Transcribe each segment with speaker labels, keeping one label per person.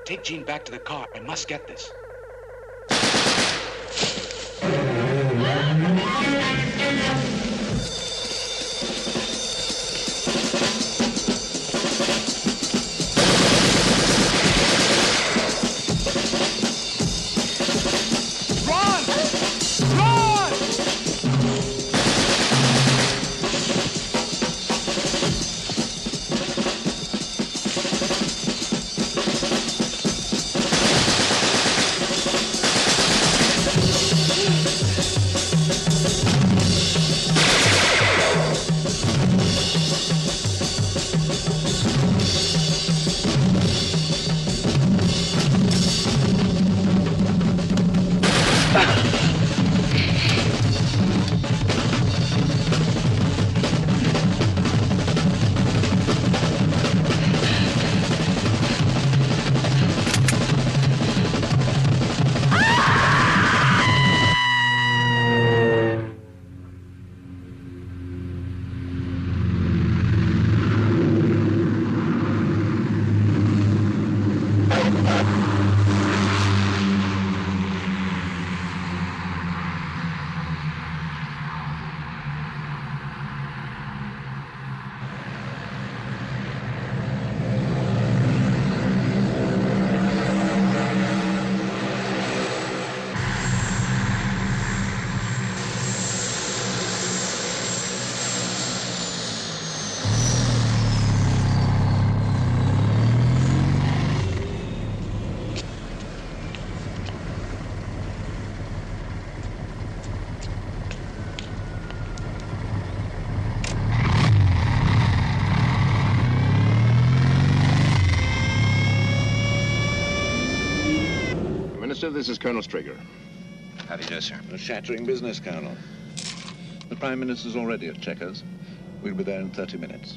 Speaker 1: Take Jean back to the car. I must get this.
Speaker 2: Minister, this is Colonel Strigger.
Speaker 3: How do you do, sir?
Speaker 4: A shattering business, Colonel. The Prime Minister's already at Chequers. We'll be there in 30 minutes.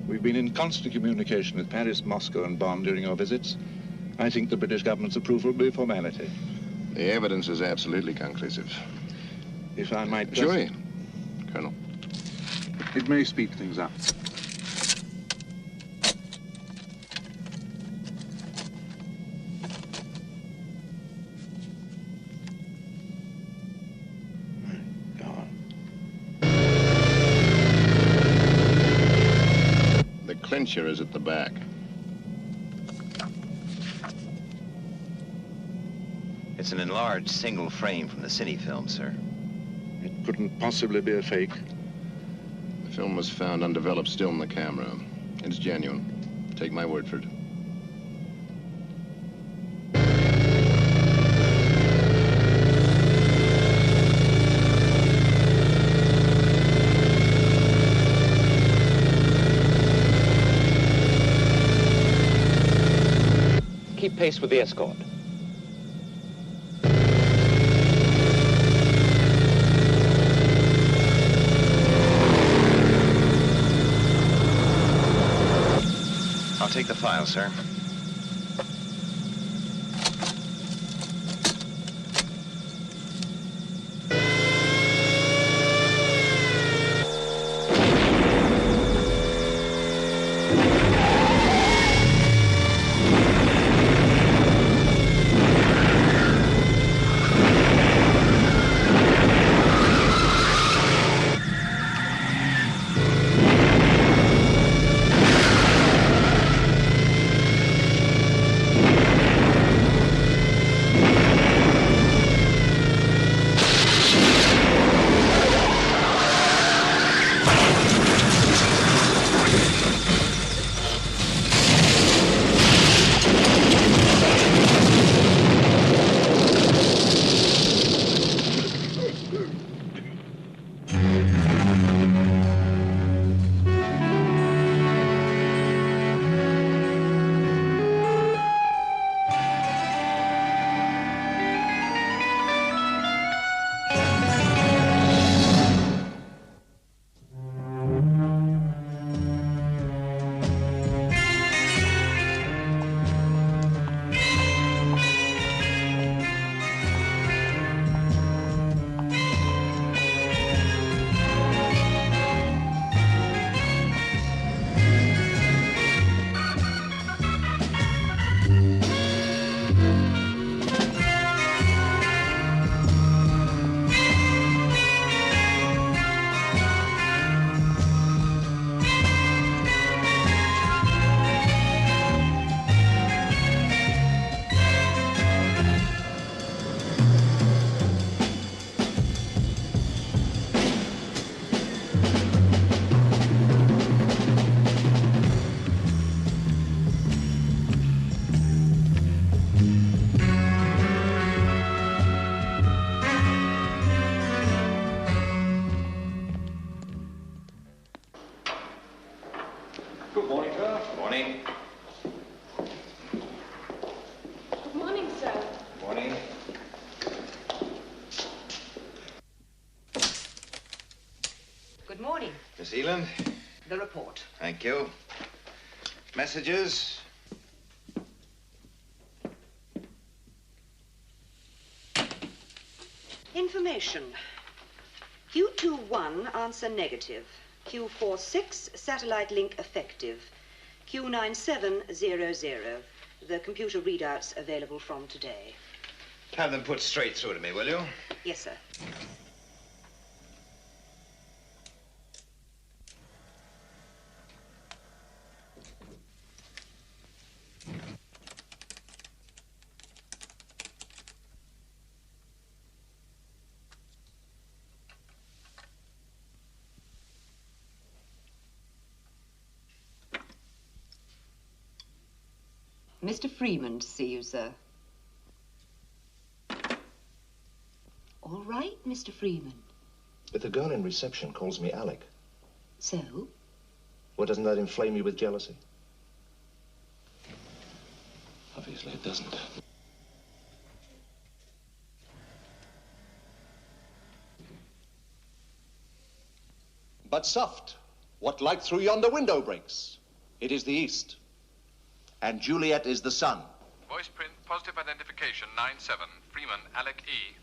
Speaker 4: We've been in constant communication with Paris, Moscow, and Bonn during our visits. I think the British government's approval will be a formality.
Speaker 2: The evidence is absolutely conclusive.
Speaker 4: If I might just...
Speaker 2: Jury, Colonel.
Speaker 4: It may speed things up. Go on.
Speaker 2: The clincher is at the back.
Speaker 3: It's an enlarged single frame from the Cine film, sir.
Speaker 4: It couldn't possibly be a fake.
Speaker 2: The film was found undeveloped still in the camera. It's genuine. Take my word for it.
Speaker 5: Keep pace with the escort.
Speaker 3: I'll take the file, sir. Miss Eland.
Speaker 6: The report.
Speaker 3: Thank you. Messages?
Speaker 6: Information. Q21, answer negative. Q46, satellite link effective. Q9700. The computer readouts available from today.
Speaker 3: Have them put straight through to me, will you?
Speaker 6: Yes, sir. Mr. Freeman to see you, sir. All right, Mr. Freeman.
Speaker 7: But the girl in reception calls me Alec.
Speaker 6: So?
Speaker 7: Well, doesn't that inflame you with jealousy? Obviously it doesn't.
Speaker 8: But soft, what light through yonder window breaks? It is the east. And Juliet is the sun.
Speaker 9: Voice print, positive identification, 9-7. Freeman, Alec E.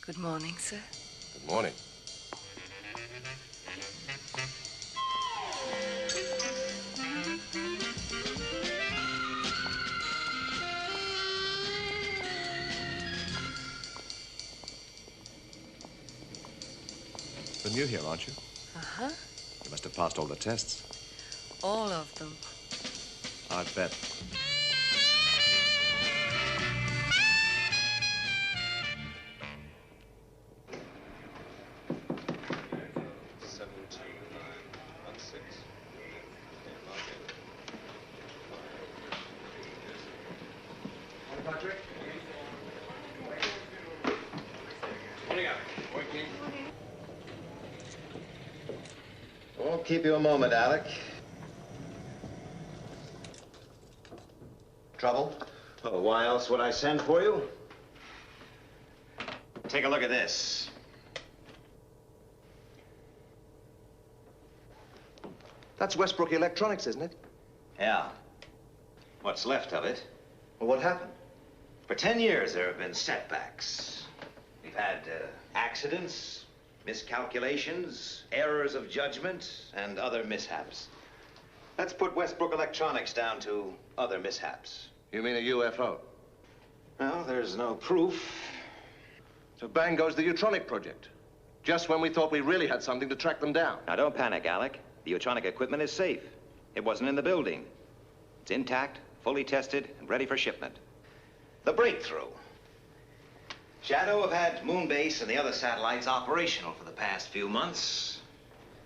Speaker 6: Good morning, sir.
Speaker 7: Good morning.
Speaker 10: You're new here, aren't you?
Speaker 6: Uh-huh.
Speaker 10: You must have passed all the tests.
Speaker 6: All of them.
Speaker 10: I'd bet.
Speaker 3: Won't keep you a moment, Alec. Trouble? Oh, why else would I send for you? Take a look at this.
Speaker 8: That's Westbrook Electronics, isn't it?
Speaker 3: Yeah. What's left of it.
Speaker 8: Well, what happened?
Speaker 3: For 10 years, there have been setbacks. We've had accidents, miscalculations, errors of judgment, and other mishaps. Let's put Westbrook Electronics down to other mishaps.
Speaker 7: You mean a UFO?
Speaker 3: Well, there's no proof.
Speaker 7: So bang goes the Utronic project. Just when we thought we really had something to track them down.
Speaker 3: Now, don't panic, Alec. The Utronic equipment is safe. It wasn't in the building. It's intact, fully tested, and ready for shipment. The breakthrough. Shadow have had Moonbase and the other satellites operational for the past few months.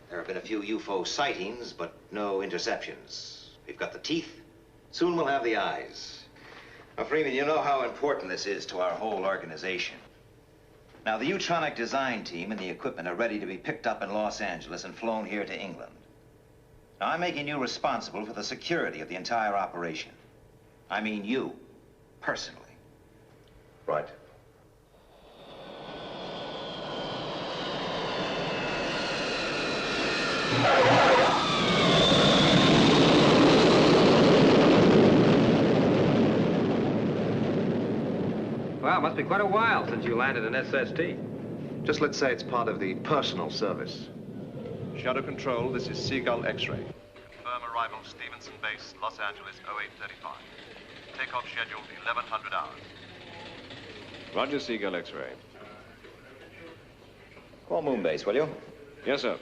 Speaker 3: There have been a few UFO sightings, but no interceptions. We've got the teeth. Soon we'll have the eyes. Now, Freeman, you know how important this is to our whole organization. Now, the Utronic design team and the equipment are ready to be picked up in Los Angeles and flown here to England. Now, I'm making you responsible for the security of the entire operation. I mean you, personally.
Speaker 7: Right.
Speaker 5: Well, it must be quite a while since you landed an SST.
Speaker 7: Just let's say it's part of the personal service. Shadow Control, this is Seagull X-ray.
Speaker 9: Confirm arrival Stevenson Base, Los Angeles, 0835. Takeoff scheduled 1100 hours.
Speaker 10: Roger, Seagull X-ray.
Speaker 3: Call Moonbase, will you?
Speaker 10: Yes, sir.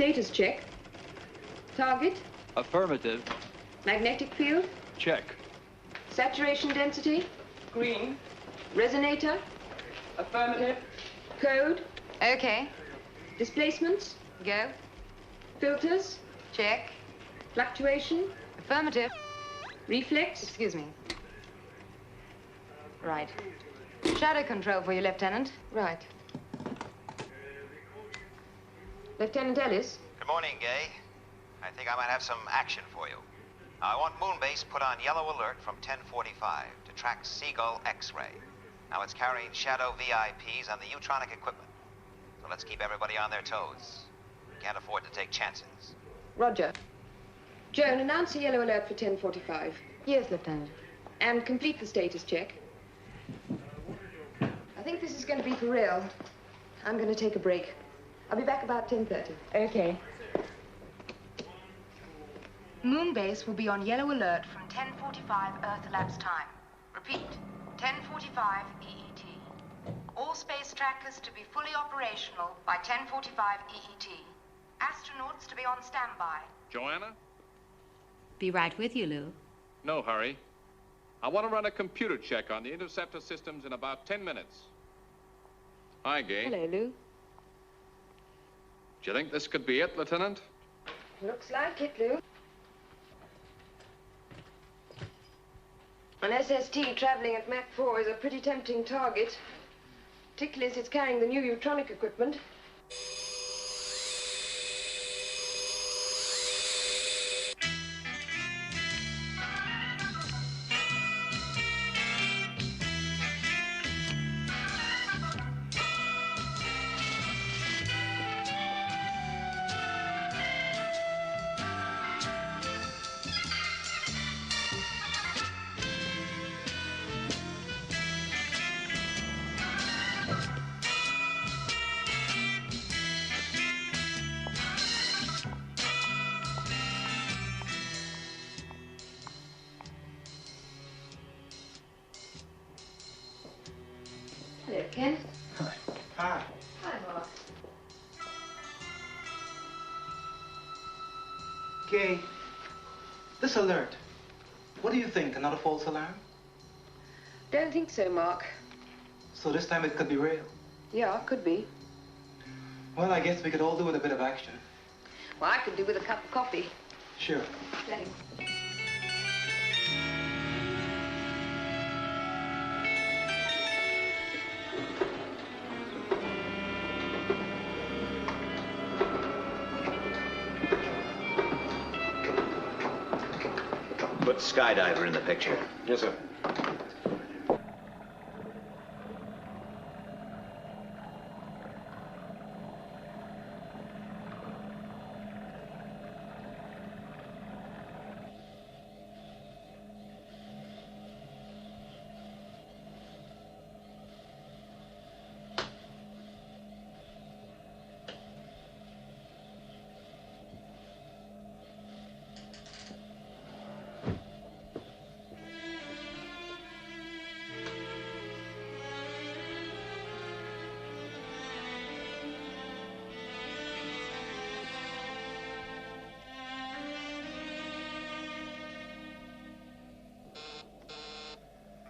Speaker 6: Status check. Target.
Speaker 11: Affirmative.
Speaker 6: Magnetic field.
Speaker 11: Check.
Speaker 6: Saturation density. Green. Resonator. Affirmative. Code.
Speaker 12: Okay.
Speaker 6: Displacements.
Speaker 12: Go.
Speaker 6: Filters.
Speaker 12: Check.
Speaker 6: Fluctuation.
Speaker 12: Affirmative.
Speaker 6: Reflex.
Speaker 12: Excuse me. Right. Shadow control for you, Lieutenant.
Speaker 6: Right. Lieutenant Ellis.
Speaker 3: Good morning, Gay. I think I might have some action for you. I want Moonbase put on yellow alert from 1045 to track Seagull X-ray. Now it's carrying Shadow VIPs on the Utronic equipment. So let's keep everybody on their toes. We can't afford to take chances.
Speaker 6: Roger. Joan, announce a yellow alert for 1045.
Speaker 12: Yes, Lieutenant.
Speaker 6: And complete the status check. I think this is going to be for real. I'm going to take a break. I'll be back about 10:30.
Speaker 12: Okay. Moonbase will be on yellow alert from 10:45 Earth elapsed time. Repeat, 10:45 EET. All space trackers to be fully operational by 10:45 EET. Astronauts to be on standby.
Speaker 9: Joanna?
Speaker 13: Be right with you, Lou.
Speaker 9: No hurry. I want to run a computer check on the interceptor systems in about 10 minutes. Hi, Gay.
Speaker 6: Hello, Lou.
Speaker 9: Do you think this could be it, Lieutenant?
Speaker 6: Looks like it, Lou. An SST traveling at Mach 4 is a pretty tempting target, particularly as it's carrying the new Utronic equipment. Hello, Ken.
Speaker 14: Hi.
Speaker 6: Hi, Mark.
Speaker 14: Gay, this alert, what do you think? Another false alarm?
Speaker 6: Don't think so, Mark.
Speaker 14: So this time it could be real?
Speaker 6: Yeah, could be.
Speaker 14: Well, I guess we could all do with a bit of action.
Speaker 6: Well, I could do with a cup of coffee.
Speaker 14: Sure.
Speaker 6: Thanks.
Speaker 3: Put Skydiver in the picture.
Speaker 10: Yes, sir.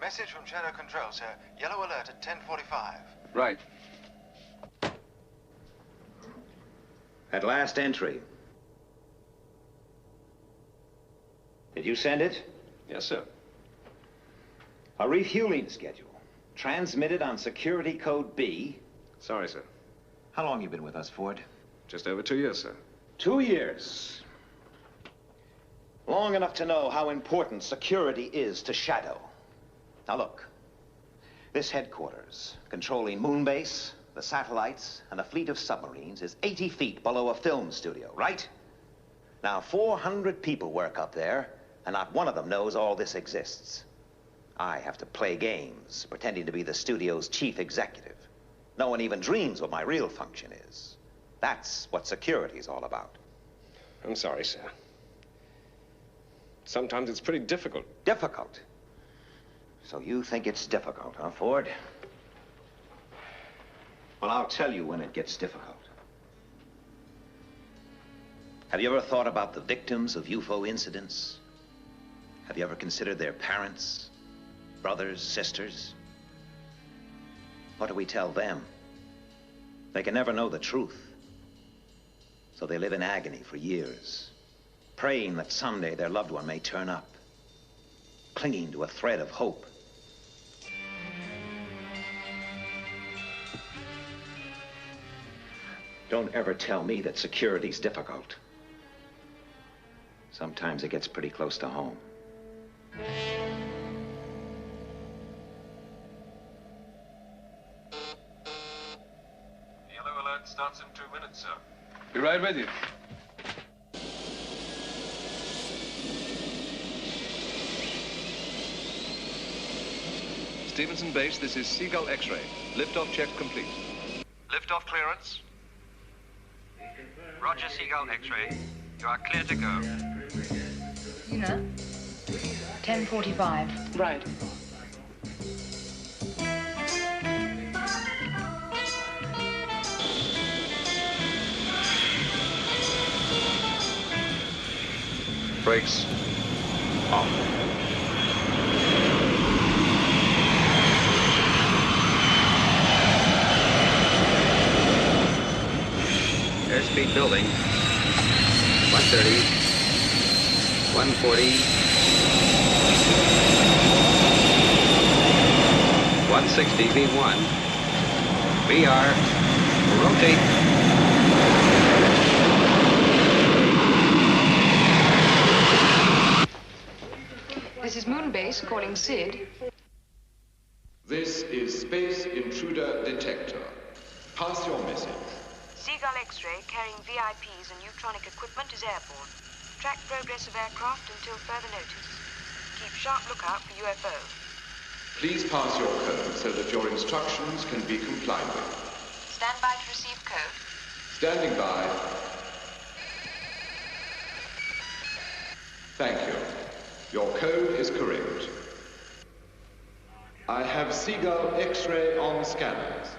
Speaker 7: Message from Shadow Control, sir. Yellow alert at 10:45.
Speaker 10: Right.
Speaker 3: At last entry. Did you send it?
Speaker 10: Yes, sir.
Speaker 3: A refueling schedule. Transmitted on security code B.
Speaker 10: Sorry, sir.
Speaker 3: How long you been with us, Ford?
Speaker 10: Just over 2 years, sir.
Speaker 3: 2 years. Long enough to know how important security is to Shadow. Now look, this headquarters, controlling Moonbase, the satellites, and a fleet of submarines, is 80 feet below a film studio, right? Now, 400 people work up there, and not one of them knows all this exists. I have to play games, pretending to be the studio's chief executive. No one even dreams what my real function is. That's what security's all about.
Speaker 10: I'm sorry, sir. Sometimes it's pretty difficult.
Speaker 3: Difficult? So you think it's difficult, huh, Ford? Well, I'll tell you when it gets difficult. Have you ever thought about the victims of UFO incidents? Have you ever considered their parents, brothers, sisters? What do we tell them? They can never know the truth. So they live in agony for years, praying that someday their loved one may turn up, clinging to a thread of hope. Don't ever tell me that security's difficult. Sometimes it gets pretty close to home.
Speaker 10: Yellow alert starts in 2 minutes, sir.
Speaker 4: Be right with you. Stevenson Base, this is Seagull X-ray. Liftoff check complete.
Speaker 7: Liftoff clearance.
Speaker 5: Roger, Seagull X-ray. You are clear to go.
Speaker 12: Una? 10:45.
Speaker 6: Right.
Speaker 7: Brakes off.
Speaker 5: Airspeed building. 130. 140. 160 V1. VR. Rotate.
Speaker 6: This is Moonbase calling Sid.
Speaker 11: This is Space Intruder Detector. Pass your message.
Speaker 12: Seagull X-ray carrying VIPs and neutronic equipment is airborne. Track progress of aircraft until further notice. Keep sharp lookout for UFO.
Speaker 11: Please pass your code so that your instructions can be complied with.
Speaker 12: Stand by to receive code.
Speaker 11: Standing by. Thank you. Your code is correct. I have Seagull X-ray on scanners.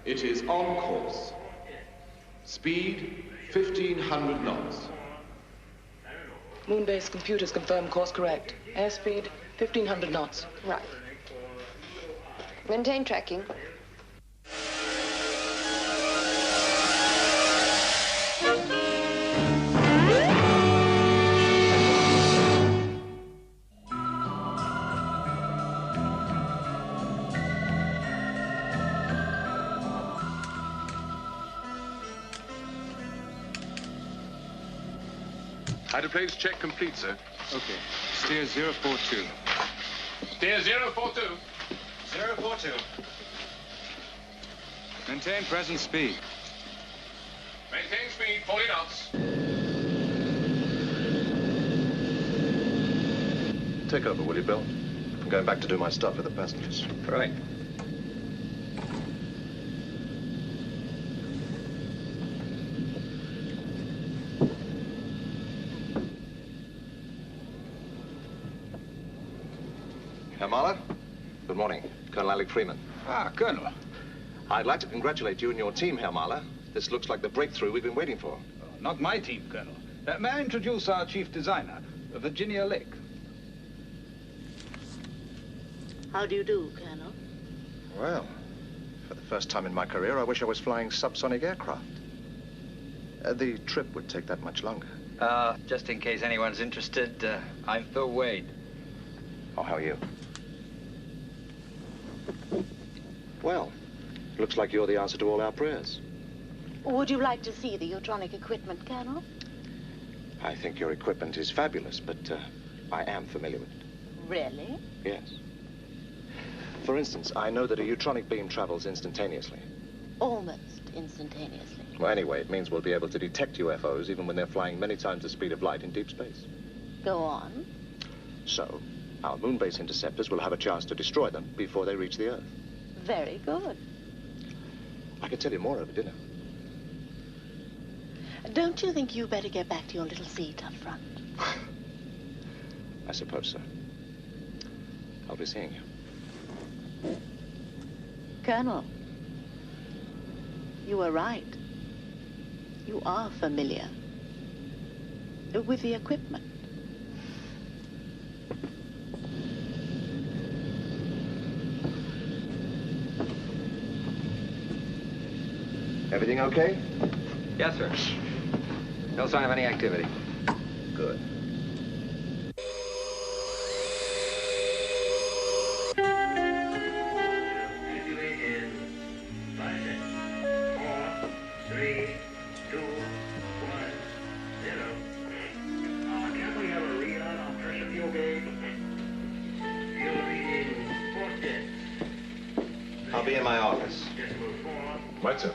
Speaker 11: It is on course. Speed 1,500 knots.
Speaker 15: Moonbase computers confirm course correct. Airspeed 1,500 knots.
Speaker 6: Right. Maintain tracking.
Speaker 9: Hydroplanes check complete, sir.
Speaker 4: Okay. Steer 042.
Speaker 9: Steer 042.
Speaker 7: 042.
Speaker 4: Maintain present speed.
Speaker 9: Maintain speed 40 knots.
Speaker 7: Take over, will you, Bill? I'm going back to do my stuff with the passengers.
Speaker 5: Right.
Speaker 7: Herr Mahler? Good morning. Colonel Alec Freeman.
Speaker 4: Ah, Colonel.
Speaker 7: I'd like to congratulate you and your team, Herr Mahler. This looks like the breakthrough we've been waiting for.
Speaker 4: Not my team, Colonel. May I introduce our chief designer, Virginia Lake?
Speaker 16: How do you do, Colonel?
Speaker 7: Well, for the first time in my career, I wish I was flying subsonic aircraft. The trip would take that much longer.
Speaker 5: Just in case anyone's interested, I'm Phil Wade.
Speaker 7: Oh, how are you? Well, looks like you're the answer to all our prayers.
Speaker 16: Would you like to see the Utronic equipment, Colonel?
Speaker 7: I think your equipment is fabulous, but I am familiar with it.
Speaker 16: Really?
Speaker 7: Yes. For instance, I know that a Utronic beam travels instantaneously.
Speaker 16: Almost instantaneously.
Speaker 7: Well, anyway, it means we'll be able to detect UFOs even when they're flying many times the speed of light in deep space.
Speaker 16: Go on.
Speaker 7: So, our moon-base interceptors will have a chance to destroy them before they reach the Earth.
Speaker 16: Very good.
Speaker 7: I could tell you more over dinner.
Speaker 16: Don't you think you better get back to your little seat up front?
Speaker 7: I suppose so. I'll be seeing you.
Speaker 16: Colonel, you were right. You are familiar. with the equipment.
Speaker 7: Everything okay?
Speaker 5: Yes, sir. No sign of any activity.
Speaker 7: Good.
Speaker 3: I'll be in my office.
Speaker 11: Right, sir.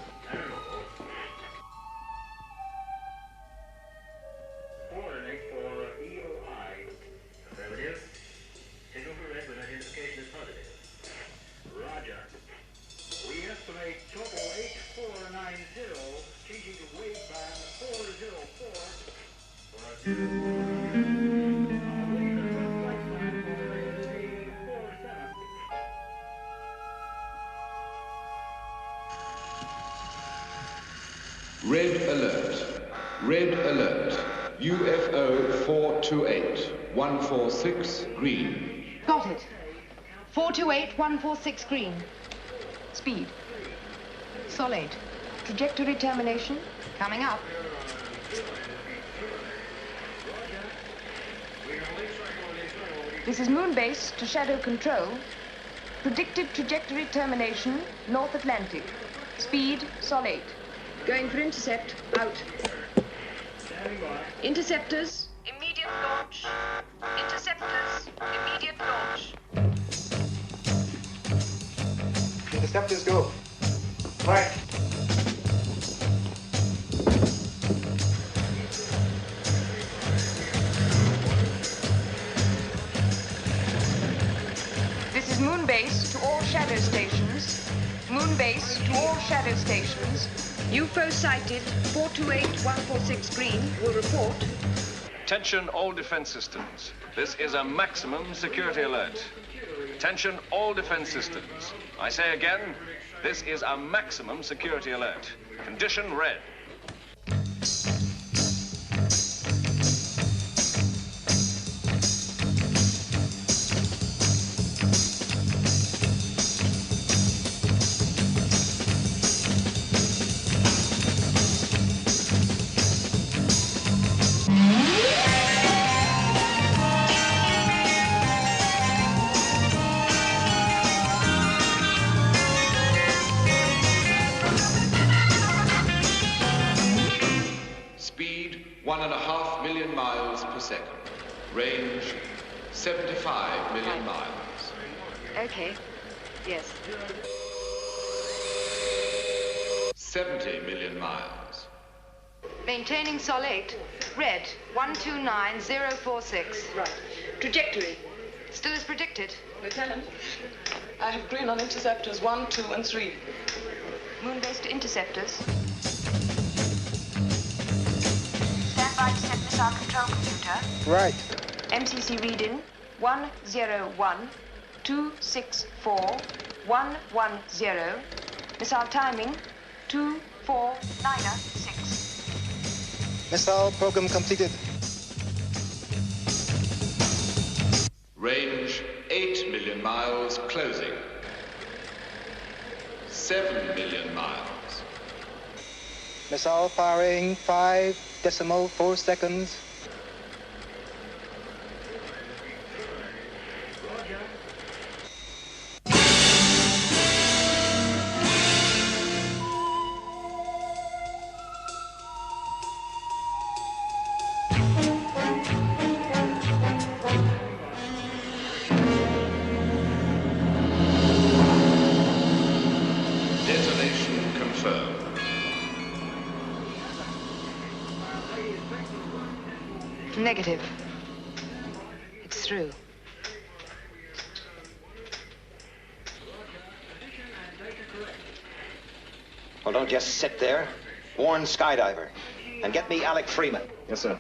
Speaker 11: Red alert. Red alert. UFO 428. 146 green.
Speaker 12: Got it. 428146 green. Speed. Solid. Trajectory termination. Coming up. This is Moonbase to Shadow Control. Predicted trajectory termination, North Atlantic. Speed, Sol 8. Going for intercept, out. Interceptors, immediate launch. Interceptors, immediate launch.
Speaker 14: Interceptors go. Right.
Speaker 12: This is Moonbase to all shadow stations. Moonbase to all shadow stations. UFO sighted, 428146 green, will report.
Speaker 10: Attention all defense systems. This is a maximum security alert. Attention all defense systems. I say again, this is a maximum security alert. Condition red.
Speaker 11: Speed 1.5 million miles per second. Range 75 million miles.
Speaker 12: Okay. Yes.
Speaker 11: 70 million miles.
Speaker 12: Maintaining Sol 8. Red, 129046.
Speaker 15: Right.
Speaker 12: Trajectory. Still as predicted.
Speaker 15: Lieutenant, I have green on interceptors 1, 2, and 3.
Speaker 12: Moon-based interceptors. Stand by to set missile control computer.
Speaker 14: Right.
Speaker 12: MCC reading 101-264-110. Missile timing 2496.
Speaker 14: Missile program completed.
Speaker 11: Range 8 million miles closing. 7 million miles.
Speaker 14: Missile firing 5.4 seconds.
Speaker 11: Detonation confirmed.
Speaker 12: Negative. It's through.
Speaker 3: Well, don't just sit there. Warn Skydiver. And get me Alec Freeman.
Speaker 7: Yes, sir.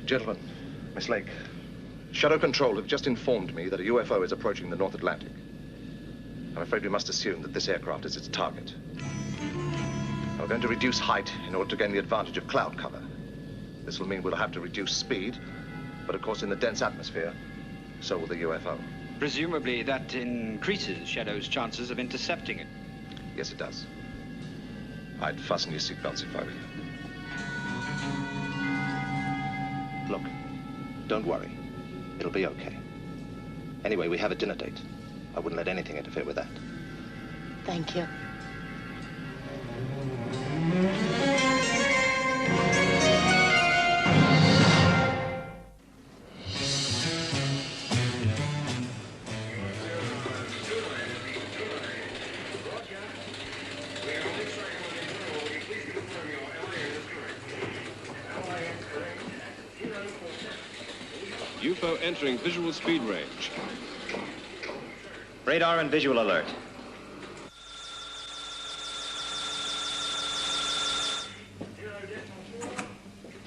Speaker 7: Gentlemen, Miss Lake, Shadow Control have just informed me that a UFO is approaching the North Atlantic. I'm afraid we must assume that this aircraft is its target. We're going to reduce height in order to gain the advantage of cloud cover. This will mean we'll have to reduce speed, but of course in the dense atmosphere, so will the UFO.
Speaker 17: Presumably that increases Shadow's chances of intercepting it.
Speaker 7: Yes, it does. I'd fasten your seatbelts if I were you. Look, don't worry. It'll be okay. Anyway, we have a dinner date. I wouldn't let anything interfere with that.
Speaker 16: Thank you.
Speaker 9: UFO entering visual speed range.
Speaker 3: Radar and visual alert.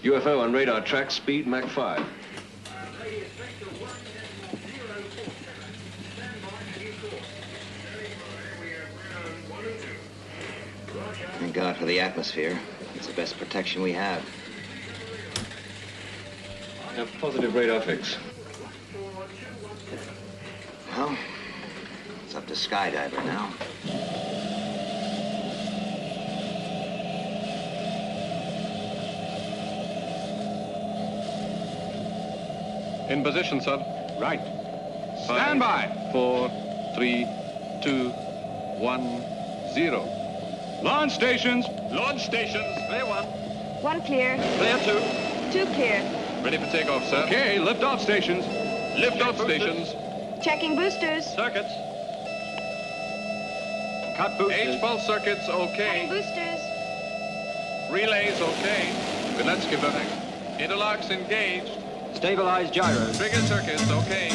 Speaker 10: UFO on radar track, speed Mach 5.
Speaker 3: Thank God for the atmosphere. It's the best protection we have.
Speaker 10: A positive radar fix.
Speaker 3: Well, it's up to Skydiver now.
Speaker 9: In position, sir.
Speaker 5: Right.
Speaker 9: Stand by. 4, 3, 2, 1, 0.
Speaker 5: Launch stations.
Speaker 9: Launch stations. Clear 1.
Speaker 6: 1 clear.
Speaker 9: Clear 2.
Speaker 6: 2 clear.
Speaker 9: Ready for takeoff, sir.
Speaker 5: Okay, lift-off stations.
Speaker 9: Lift-off stations.
Speaker 6: Checking boosters.
Speaker 9: Circuits.
Speaker 5: Cut boosters.
Speaker 9: H-pulse circuits,
Speaker 6: Cutting
Speaker 9: okay.
Speaker 6: boosters.
Speaker 9: Relays, okay. But let's give it a... Interlocks engaged.
Speaker 5: Stabilize gyros.
Speaker 9: Trigger circuits, okay.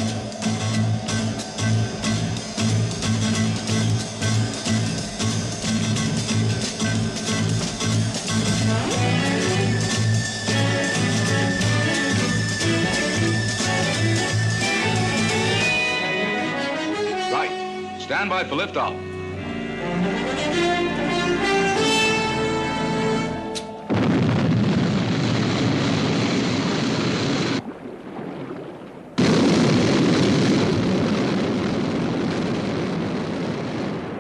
Speaker 5: Right. Stand by for liftoff.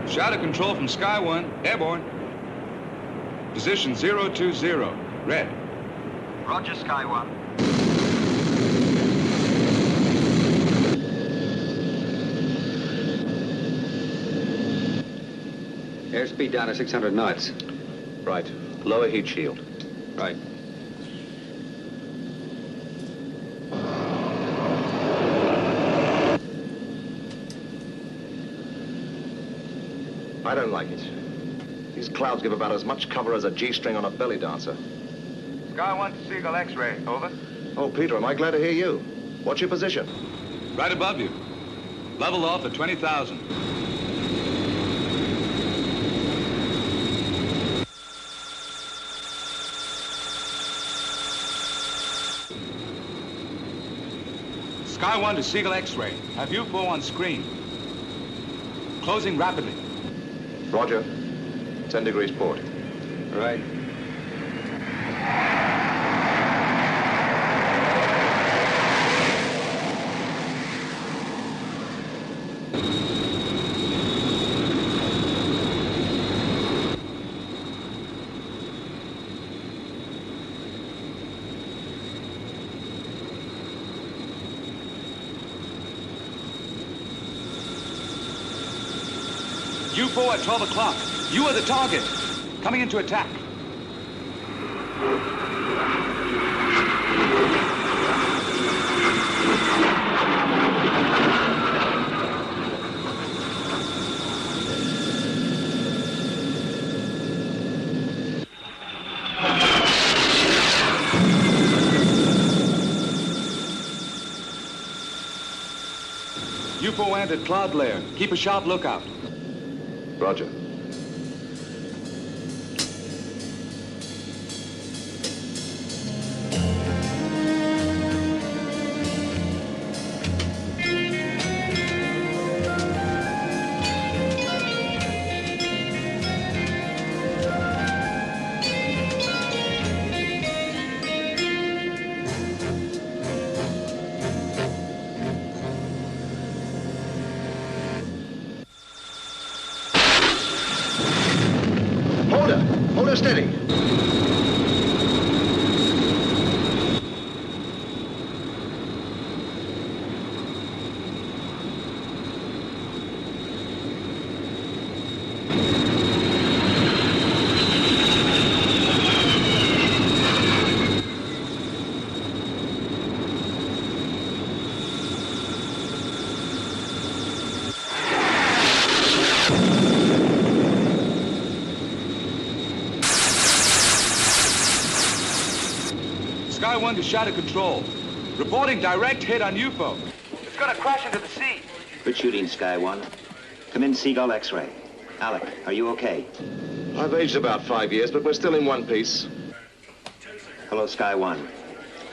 Speaker 5: Shadow control from Sky 1, airborne. Position 020, red.
Speaker 17: Roger, Sky 1.
Speaker 5: Airspeed down to 600 knots.
Speaker 7: Right. Lower heat shield.
Speaker 5: Right.
Speaker 7: I don't like it. These clouds give about as much cover as a G-string on a belly dancer.
Speaker 17: Sky 1 to Seagull X-ray. Over.
Speaker 7: Oh, Peter, am I glad to hear you. What's your position?
Speaker 5: Right above you. Level off at 20,000. Sky 1 to Seagull X-ray. Have UFO on screen. Closing rapidly.
Speaker 7: Roger. 10 degrees port.
Speaker 5: Right. UFO at 12 o'clock. You are the target. Coming into attack. UFO entered cloud layer. Keep a sharp lookout.
Speaker 7: Roger. steady.
Speaker 5: Sky 1 to Shadow Control. Reporting direct hit on UFO. It's gonna crash into the sea.
Speaker 3: Good shooting, Sky 1. Come in, Seagull X-ray. Alec, are you okay?
Speaker 7: I've aged about 5 years, but we're still in one piece.
Speaker 3: Hello, Sky 1.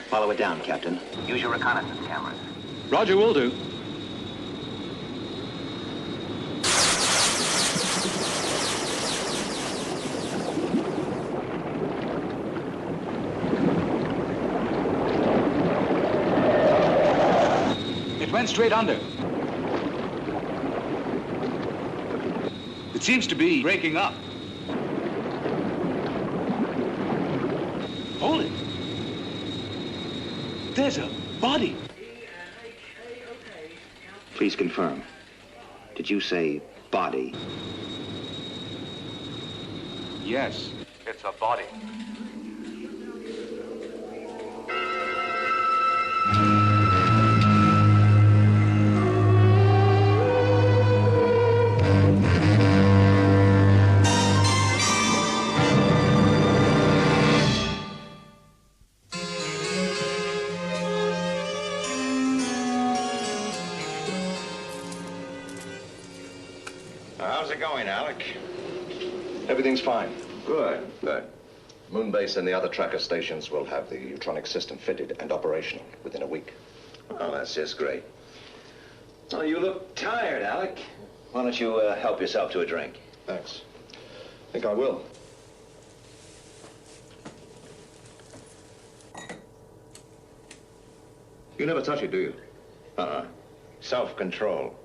Speaker 3: Follow it down, Captain. Use your reconnaissance cameras.
Speaker 17: Roger, will do.
Speaker 5: It went straight under. It seems to be breaking up. Hold it. There's a body.
Speaker 3: Please confirm. Did you say body?
Speaker 5: Yes, it's a body.
Speaker 3: How's it going, Alec?
Speaker 7: Everything's fine.
Speaker 3: Good.
Speaker 7: Moonbase and the other tracker stations will have the Utronic system fitted and operational within a week.
Speaker 3: Oh, that's just great. Oh, you look tired, Alec. Why don't you help yourself to a drink?
Speaker 7: Thanks. I think I will. You never touch it, do you?
Speaker 3: Self-control.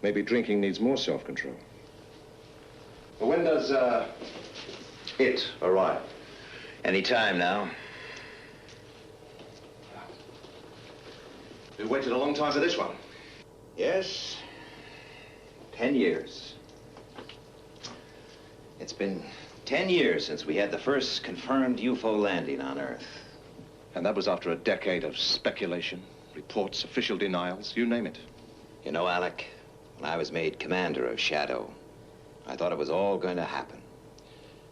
Speaker 7: Maybe drinking needs more self-control. Well, when does, it arrive?
Speaker 3: Any time now.
Speaker 7: We've waited a long time for this one.
Speaker 3: Yes. 10 years. It's been 10 years since we had the first confirmed UFO landing on Earth.
Speaker 7: And that was after a decade of speculation, reports, official denials, you name it.
Speaker 3: You know, Alec, when I was made commander of Shadow, I thought it was all going to happen.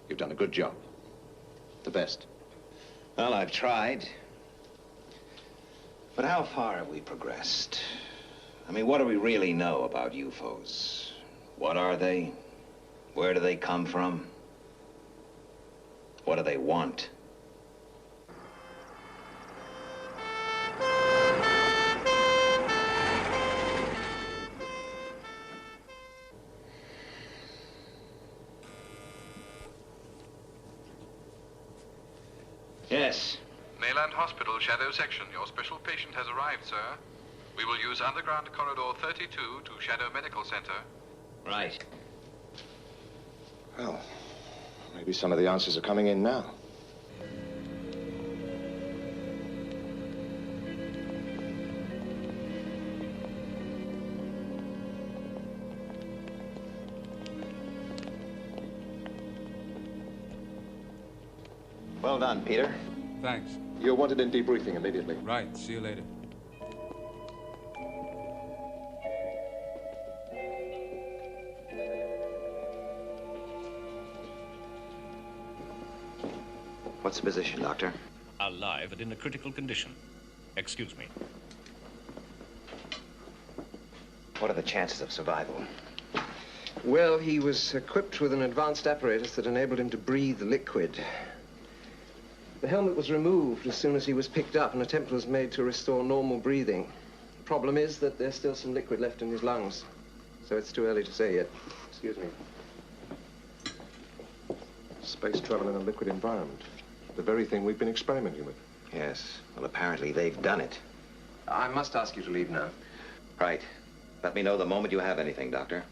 Speaker 7: You've done a good job. The best.
Speaker 3: Well, I've tried. But how far have we progressed? I mean, what do we really know about UFOs? What are they? Where do they come from? What do they want? Yes.
Speaker 18: Mayland Hospital, Shadow Section. Your special patient has arrived, sir. We will use underground corridor 32 to Shadow Medical Center.
Speaker 3: Right.
Speaker 7: Well, maybe some of the answers are coming in now.
Speaker 3: Well done, Peter.
Speaker 5: Thanks.
Speaker 7: You're wanted in debriefing immediately.
Speaker 5: Right. See you later.
Speaker 3: What's the position, Doctor?
Speaker 19: Alive and in a critical condition. Excuse me.
Speaker 3: What are the chances of survival?
Speaker 20: Well, he was equipped with an advanced apparatus that enabled him to breathe liquid. The helmet was removed as soon as he was picked up, and an attempt was made to restore normal breathing. The problem is that there's still some liquid left in his lungs, so it's too early to say yet. Excuse me.
Speaker 7: Space travel in a liquid environment. The very thing we've been experimenting with.
Speaker 3: Yes. Well, apparently they've done it.
Speaker 20: I must ask you to leave now.
Speaker 3: Right. Let me know the moment you have anything, Doctor.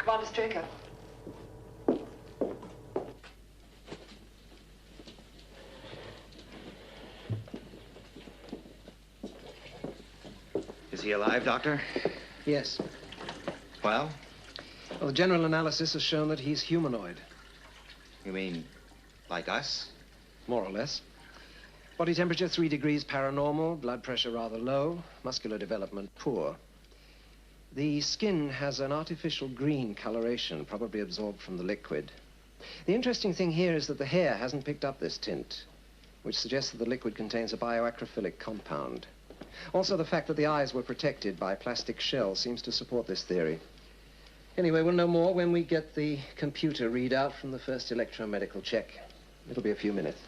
Speaker 12: Commander Straker.
Speaker 3: Is he alive, Doctor?
Speaker 20: Yes.
Speaker 3: Well?
Speaker 20: Well, the general analysis has shown that he's humanoid.
Speaker 3: You mean like us?
Speaker 20: More or less. Body temperature 3 degrees paranormal, blood pressure rather low, muscular development poor. The skin has an artificial green coloration, probably absorbed from the liquid. The interesting thing here is that the hair hasn't picked up this tint, which suggests that the liquid contains a bioacrophilic compound. Also, the fact that the eyes were protected by plastic shells seems to support this theory. Anyway, we'll know more when we get the computer readout from the first electromedical check. It'll be a few minutes.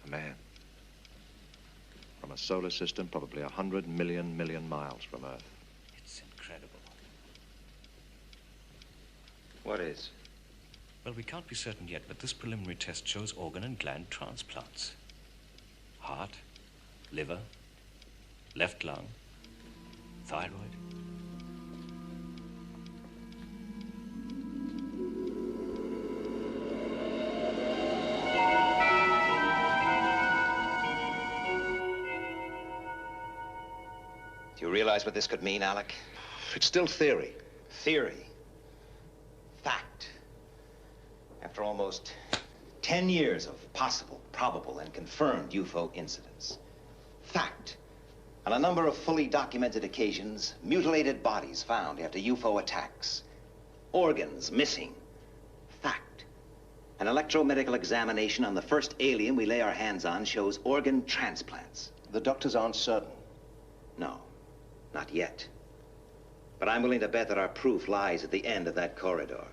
Speaker 7: A man. From a solar system probably 100 million miles from Earth.
Speaker 19: It's incredible.
Speaker 3: What is?
Speaker 19: Well, we can't be certain yet, but this preliminary test shows organ and gland transplants. Heart, liver, left lung, thyroid.
Speaker 3: Do you realize what this could mean, Alec?
Speaker 8: It's still theory.
Speaker 3: Theory. Fact. After almost 10 years of possible, probable, and confirmed UFO incidents. Fact. On a number of fully documented occasions, mutilated bodies found after UFO attacks. Organs missing. Fact. An electromedical examination on the first alien we lay our hands on shows organ transplants.
Speaker 8: The doctors aren't certain.
Speaker 3: No, not yet. But I'm willing to bet that our proof lies at the end of that corridor.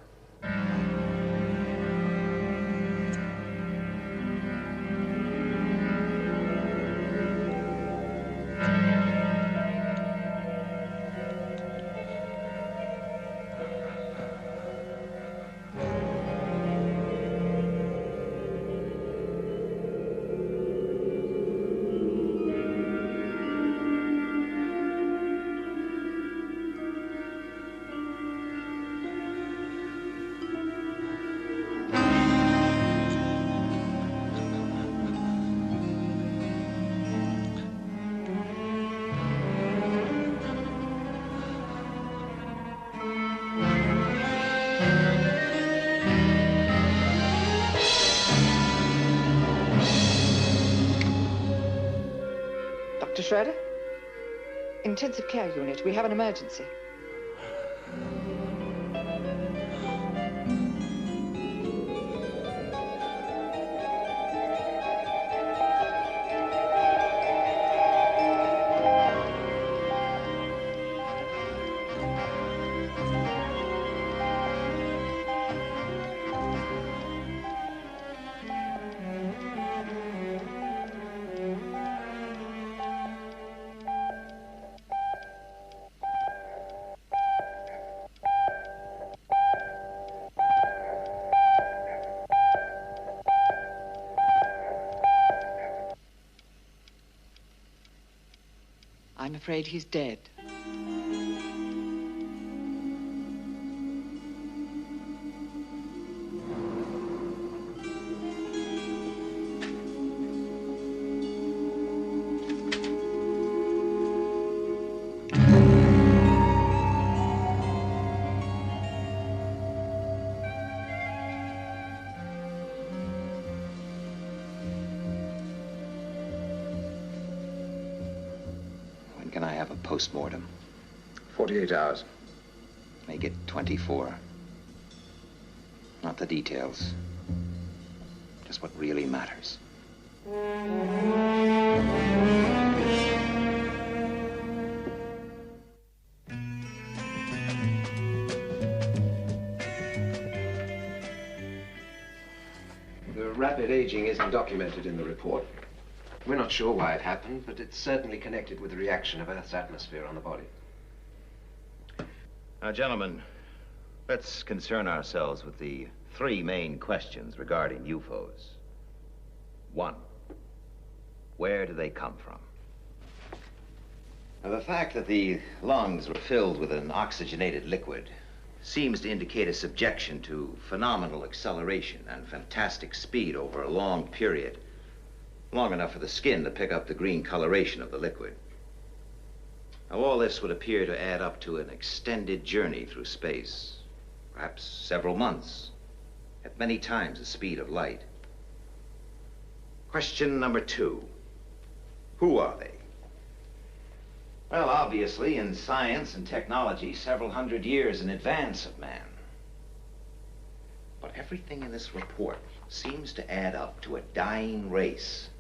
Speaker 12: Dr. Schroeder? Intensive care unit. We have an emergency. I'm afraid he's dead.
Speaker 3: Can I have a post-mortem?
Speaker 20: 48 hours.
Speaker 3: Make it 24. Not the details. Just what really matters.
Speaker 20: The rapid aging isn't documented in the report. We're not sure why it happened, but it's certainly connected with the reaction of Earth's atmosphere on the body.
Speaker 3: Now, gentlemen, let's concern ourselves with the three main questions regarding UFOs. 1. Where do they come from? Now, the fact that the lungs were filled with an oxygenated liquid seems to indicate a subjection to phenomenal acceleration and fantastic speed over a long period, long enough for the skin to pick up the green coloration of the liquid. Now, all this would appear to add up to an extended journey through space, perhaps several months, at many times the speed of light. Question number 2. Who are they? Well, obviously, in science and technology, several hundred years in advance of man. But everything in this report seems to add up to a dying race.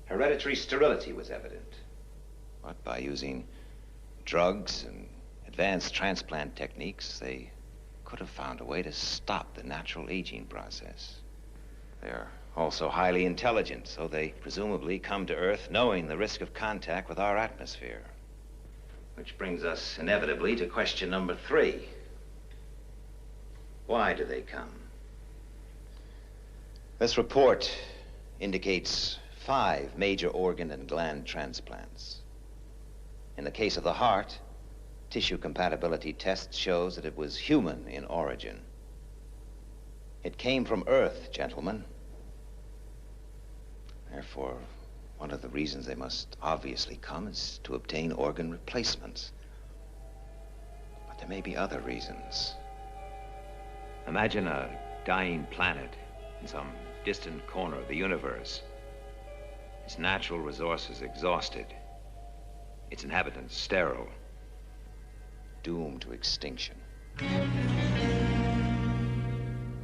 Speaker 3: Hereditary sterility was evident. But by using drugs and advanced transplant techniques, they could have found a way to stop the natural aging process. They're also highly intelligent, so they presumably come to Earth knowing the risk of contact with our atmosphere. Which brings us inevitably to question number 3. Why do they come? This report indicates 5 major organ and gland transplants. In the case of the heart, tissue compatibility test shows that it was human in origin. It came from Earth, gentlemen. Therefore, one of the reasons they must obviously come is to obtain organ replacements. But there may be other reasons. Imagine a dying planet in some distant corner of the universe. Its natural resources exhausted. Its inhabitants sterile. Doomed to extinction.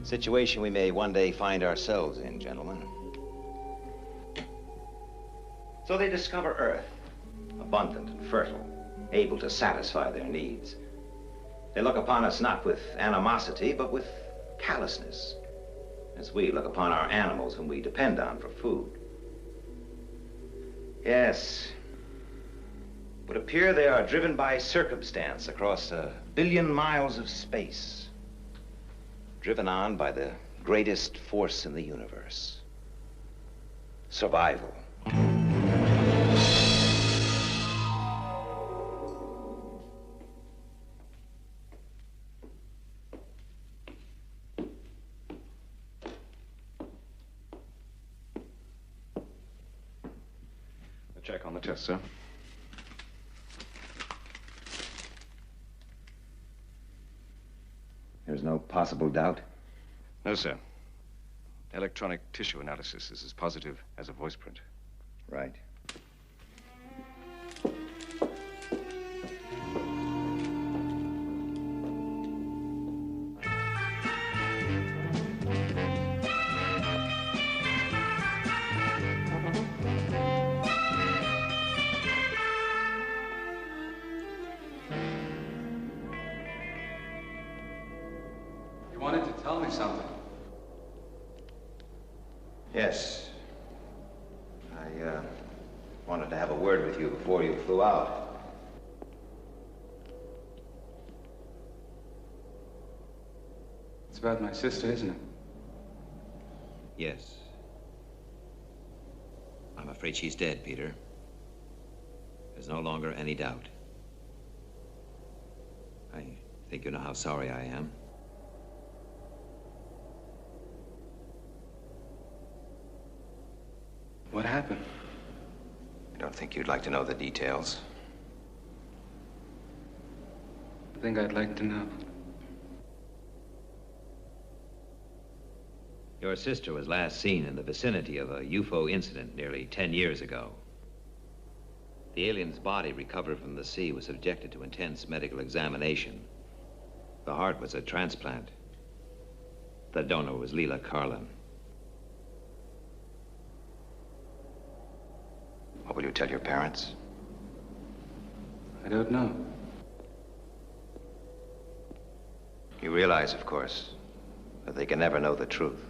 Speaker 3: Situation we may one day find ourselves in, gentlemen. So they discover Earth, abundant and fertile, able to satisfy their needs. They look upon us not with animosity, but with callousness, as we look upon our animals whom we depend on for food. Yes, it would appear they are driven by circumstance across 1 billion miles of space, driven on by the greatest force in the universe: survival.
Speaker 9: Check on the test, sir.
Speaker 3: There's no possible doubt?
Speaker 9: No, sir. Electronic tissue analysis is as positive as a voice print.
Speaker 3: Right.
Speaker 5: You wanted to tell me something.
Speaker 3: Yes. I wanted to have a word with you before you flew out.
Speaker 5: It's about my sister, isn't it?
Speaker 3: Yes. I'm afraid she's dead, Peter. There's no longer any doubt. I think you know how sorry I am.
Speaker 5: What happened?
Speaker 3: I don't think you'd like to know the details.
Speaker 5: I think I'd like to know.
Speaker 3: Your sister was last seen in the vicinity of a UFO incident nearly 10 years ago. The alien's body recovered from the sea was subjected to intense medical examination. The heart was a transplant. The donor was Leela Carlin. What will you tell your parents?
Speaker 5: I don't know.
Speaker 3: You realize, of course, that they can never know the truth.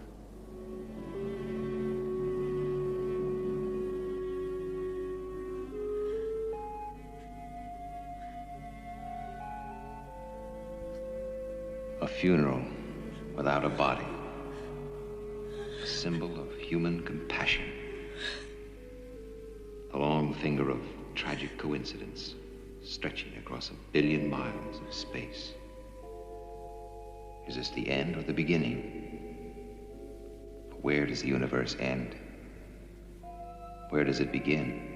Speaker 3: A funeral without a body. A symbol of human compassion.
Speaker 21: A long finger of tragic coincidence stretching across 1 billion miles of space. Is this the end or the beginning? Where does the universe end? Where does it begin?